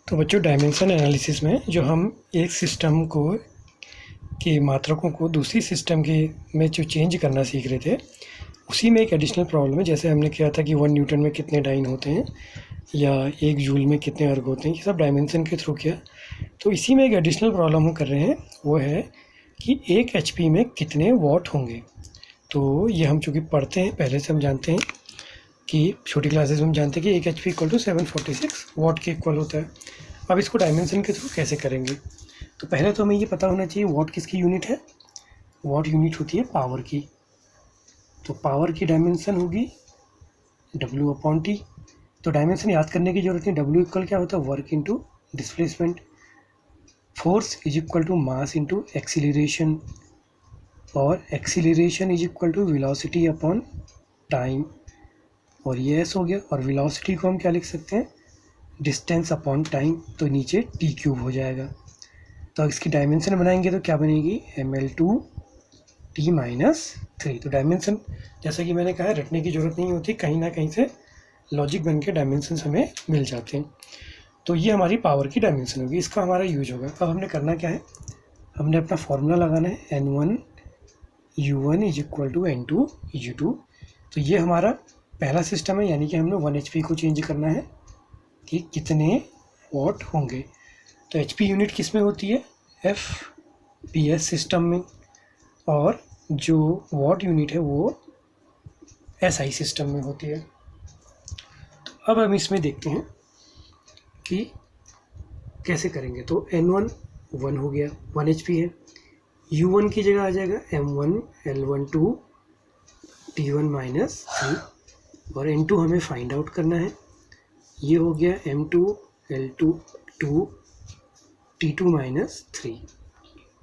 तो बच्चों, dimension analysis में जो हम एक सिस्टम को के मात्रकों को दूसरी सिस्टम के में जो चेंज करना सीख रहे थे, उसी में एक एडिशनल प्रॉब्लम है। जैसे हमने किया था कि 1 न्यूटन में कितने डाइन होते हैं या 1 जूल में कितने अर्ग होते हैं, ये सब डायमेंशन के थ्रू किया। तो इसी में एक एडिशनल प्रॉब्लम हम कर रहे हैं, वो है कि 1 HP में कितने वॉट होंगे। तो ये हम चूँकि पढ़ते हैं, पहले से हम जानते हैं कि छोटी क्लासेस में हम जानते हैं कि 1 HP = 746 वॉट के इक्वल होता है। अब इसको डायमेंशन के थ्रू कैसे करेंगे? तो पहले तो हमें ये पता होना चाहिए वॉट किसकी यूनिट है। वॉट यूनिट होती है पावर की। तो पावर की डायमेंशन होगी W/T। तो डायमेंशन याद करने की जरूरत नहीं। W इक्वल क्या होता है? Work into displacement. Force is equal to mass into acceleration, और acceleration is equal to velocity upon time, और ये S हो गया। और वेलोसिटी को हम क्या लिख सकते हैं? Distance upon time. तो नीचे T³ हो जाएगा। तो इसकी डायमेंशन बनाएंगे तो क्या बनेगी? mL/T-3। तो डायमेंशन, जैसा कि मैंने कहा, रटने की ज़रूरत नहीं होती, कहीं ना कहीं से लॉजिक बन के डायमेंशन हमें मिल जाते हैं। तो ये हमारी पावर की डायमेंशन होगी, इसका हमारा यूज होगा। अब हमने करना क्या है? हमने अपना फॉर्मूला लगाना है N1 U1 = N2 U2। तो ये हमारा पहला सिस्टम है, यानी कि हमने 1 HP को चेंज करना है कि कितने वॉट होंगे। तो HP यूनिट किस में होती है? FPS सिस्टम में, और जो वॉट यूनिट है वो SI सिस्टम में होती है। तो अब हम इसमें देखते हैं कि कैसे करेंगे। तो N1 1 हो गया, 1 HP है। U1 की जगह आ जाएगा M1 L12 T1 - 3, और N2 हमें फाइंड आउट करना है। ये हो गया M2 L2 2 T2 - 3।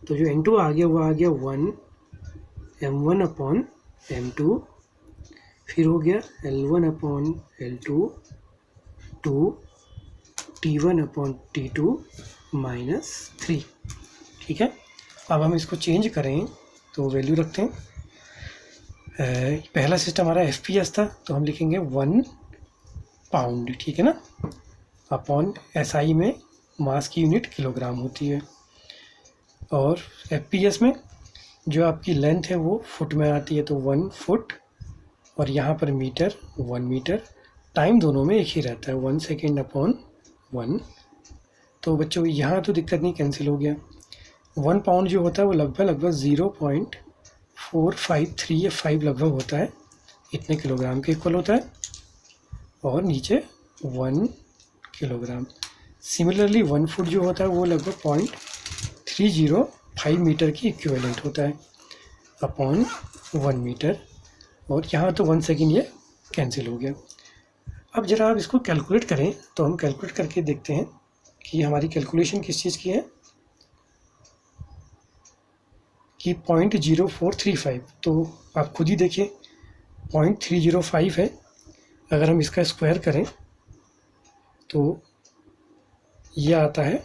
तो जो N2 आ गया वो आ गया 1 M1/M2, फिर हो गया L1/L2 2 T1/T2 -3। ठीक है। अब हम इसको चेंज करें तो वैल्यू रखते हैं। पहला सिस्टम हमारा FPS था, तो हम लिखेंगे 1 पाउंड, ठीक है ना, अपॉन SI में मास की यूनिट किलोग्राम होती है। और FPS में जो आपकी लेंथ है वो फुट में आती है, तो 1 फुट, और यहाँ पर मीटर 1 मीटर। टाइम दोनों में एक ही रहता है, 1 सेकेंड/1। तो बच्चों यहाँ तो दिक्कत नहीं, कैंसिल हो गया। 1 पाउंड जो होता है वो लगभग 0.453 या 5 लगभग होता है, इतने किलोग्राम के इक्वल होता है। और नीचे 1 किलोग्राम। सिमिलरली 1 फुट जो होता है वो लगभग 0.305 मीटर की इक्विवेलेंट होता है अपॉन 1 मीटर। और यहाँ तो 1 सेकेंड ये कैंसिल हो गया। अब जरा आप इसको कैलकुलेट करें, तो हम कैलकुलेट करके देखते हैं कि हमारी कैलकुलेशन किस चीज़ की है, कि 0.0435। तो आप खुद ही देखिए, 0.305 है। अगर हम इसका स्क्वायर करें तो ये आता है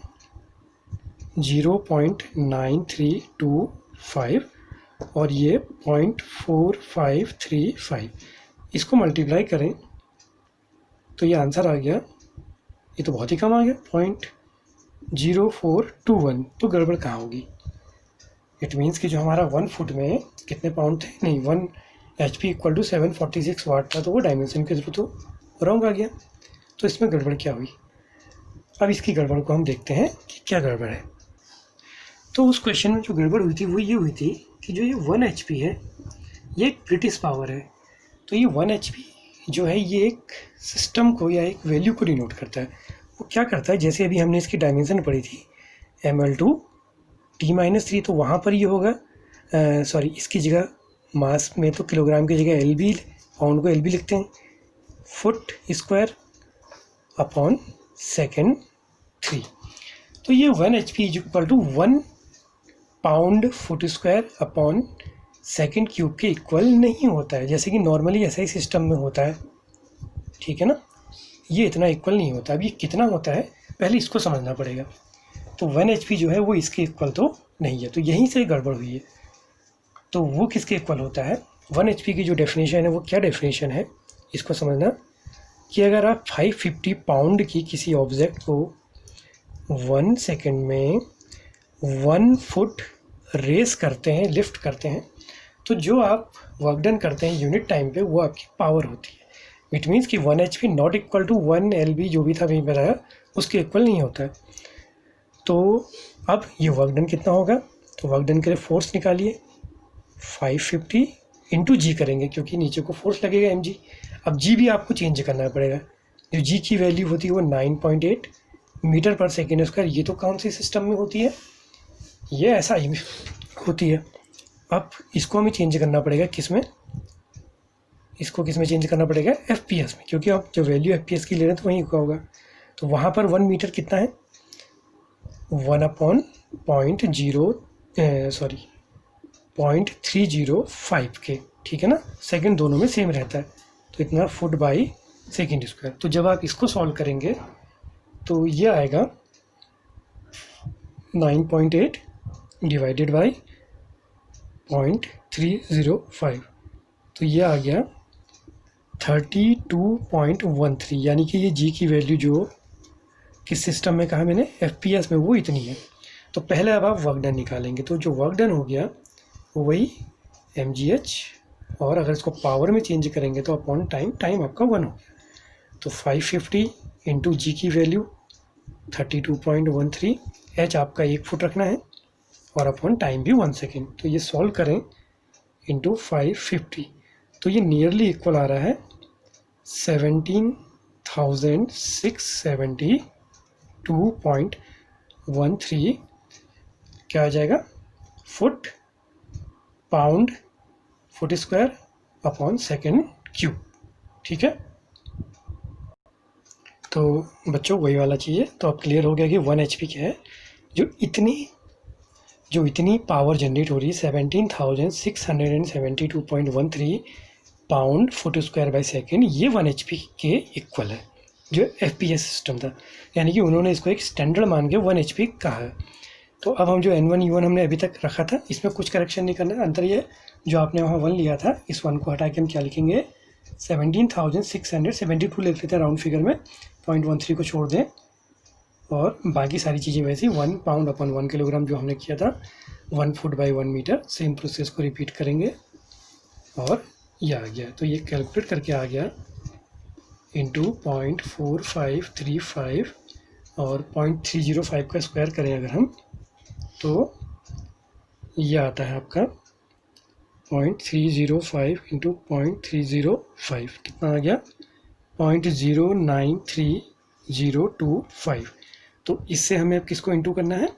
0.9325, और ये 0.4535। इसको मल्टीप्लाई करें तो ये आंसर आ गया, ये तो बहुत ही कम आ गया, 0.0421। तो गड़बड़ कहाँ होगी? इट मीन्स कि जो हमारा 1 फुट में कितने पाउंड थे, नहीं, 1 HP = 746 वाट था, तो वो डायमेंशन के थ्रू तो रॉन्ग आ गया। तो इसमें गड़बड़ क्या हुई? अब इसकी गड़बड़ को हम देखते हैं कि क्या गड़बड़ है। तो उस क्वेश्चन में जो गड़बड़ हुई थी वो ये हुई थी कि जो ये 1 HP है ये एक ब्रिटिश पावर है। तो ये 1 HP जो है ये एक सिस्टम को या एक वैल्यू को डिनोट करता है। वो क्या करता है, जैसे अभी हमने इसकी डायमेंशन पढ़ी थी mL/T -3, तो वहाँ पर ये होगा, सॉरी, इसकी जगह मास में तो किलोग्राम की जगह LB, पाउंड को LB लिखते हैं, फुट स्क्वायर अपॉन सेकेंड 3। तो ये 1 HP = 1 pound foot square upon second cube के इक्वल नहीं होता है, जैसे कि नॉर्मली SI सिस्टम में होता है, ठीक है ना। ये इतना इक्वल नहीं होता। अब ये कितना होता है पहले इसको समझना पड़ेगा। तो 1 HP जो है वो इसके इक्वल तो नहीं है, तो यहीं से गड़बड़ हुई है। तो वो किसके इक्वल होता है? 1 HP की जो डेफिनेशन है वो क्या डेफिनेशन है, इसको समझना कि अगर आप 550 पाउंड की किसी ऑब्जेक्ट को 1 सेकेंड में 1 फुट रेस करते हैं, लिफ्ट करते हैं, तो जो आप वर्क डन करते हैं यूनिट टाइम पे वो आपकी पावर होती है। इट मीन्स कि 1 HP not equal to 1 LB जो भी था वहीं पर आया, उसके इक्वल नहीं होता है। तो अब ये वर्क डन कितना होगा, तो वर्क डन के लिए फोर्स निकालिए, 550 इंटू जी करेंगे क्योंकि नीचे को फोर्स लगेगा mg। अब जी भी आपको चेंज करना पड़ेगा, जो जी की वैल्यू होती है वो 9.8 मीटर पर सेकेंड स्क्वायर। ये तो कौन सी सिस्टम में होती है, ये ऐसा ही होती है। अब इसको हमें चेंज करना पड़ेगा किस में, इसको किस में चेंज करना पड़ेगा, FPS में, क्योंकि आप जो वैल्यू FPS की ले रहे हैं तो वहीं का होगा। तो वहाँ पर 1 मीटर कितना है, 0.305 के, ठीक है ना, सेकंड दोनों में सेम रहता है, तो इतना फुट बाई सेकंड स्क्वायर। तो जब आप इसको सॉल्व करेंगे तो ये आएगा 9.8 डिवाइडेड बाई 0.305, तो ये आ गया 32.13, यानी कि ये जी की वैल्यू जो किस सिस्टम में कहा मैंने, FPS में, वो इतनी है। तो पहले अब आप वर्क डन निकालेंगे, तो जो वर्क डन हो गया वो वही mgh, और अगर इसको पावर में चेंज करेंगे तो अपॉन टाइम, टाइम आपका 1 हो गया। तो 550 इंटू जी की वैल्यू 32.13, h आपका 1 फुट रखना है, और अपॉन टाइम भी 1 सेकेंड। तो ये सॉल्व करें इंटू 550, तो ये नियरली इक्वल आ रहा है 17,672.13, क्या आ जाएगा, foot pound foot square upon second cube, ठीक है। तो बच्चों वही वाला चाहिए। तो अब क्लियर हो गया कि 1 HP क्या है, जो इतनी पावर जनरेट हो रही है 17,672.13 pound foot square by second, ये 1 HP के इक्वल है जो FPS सिस्टम था, यानी कि उन्होंने इसको एक स्टैंडर्ड मान के 1 HP कहा है। तो अब हम जो N1 U1 हमने अभी तक रखा था, इसमें कुछ करेक्शन नहीं करना है। अंतर ये जो आपने वहाँ 1 लिया था, इस 1 को हटा के हम क्या लिखेंगे, 17,672 लिख लेते हैं राउंड फिगर में, 0.13 को छोड़ दें, और बाकी सारी चीज़ें वैसे ही 1 पाउंड अपॉन 1 किलोग्राम जो हमने किया था, 1 foot by 1 metre, same process को रिपीट करेंगे, और ये आ गया। तो ये कैलकुलेट करके आ गया इंटू 0.4535, और 0.305 का स्क्वायर करें अगर हम, तो ये आता है आपका 0.305 इंटू 0.305, कितना आ गया, 0.093025। तो इससे हमें अब किसको इंटू करना है,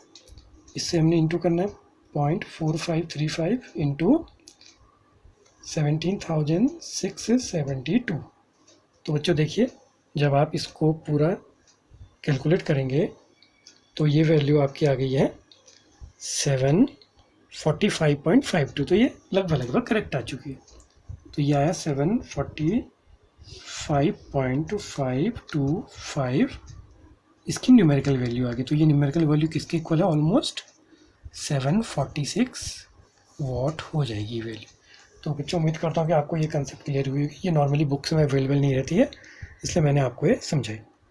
इससे हमने इंटू करना है 0.4535 इंटू 17,672। तो बच्चों देखिए, जब आप इसको पूरा कैलकुलेट करेंगे तो ये वैल्यू आपकी आ गई है 745.52, तो ये लगभग करेक्ट आ चुकी है। तो ये आया 745.525, इसकी न्यूमेरिकल वैल्यू आ गई। तो ये न्यूमेरिकल वैल्यू किसके इक्वल है, ऑलमोस्ट 746 वाट हो जाएगी वैल्यू। तो बच्चों उम्मीद करता हूँ कि आपको ये कंसेप्ट क्लियर हुई होगी। ये नॉर्मली बुक्स में अवेलेबल नहीं रहती है, इसलिए मैंने आपको ये समझाई।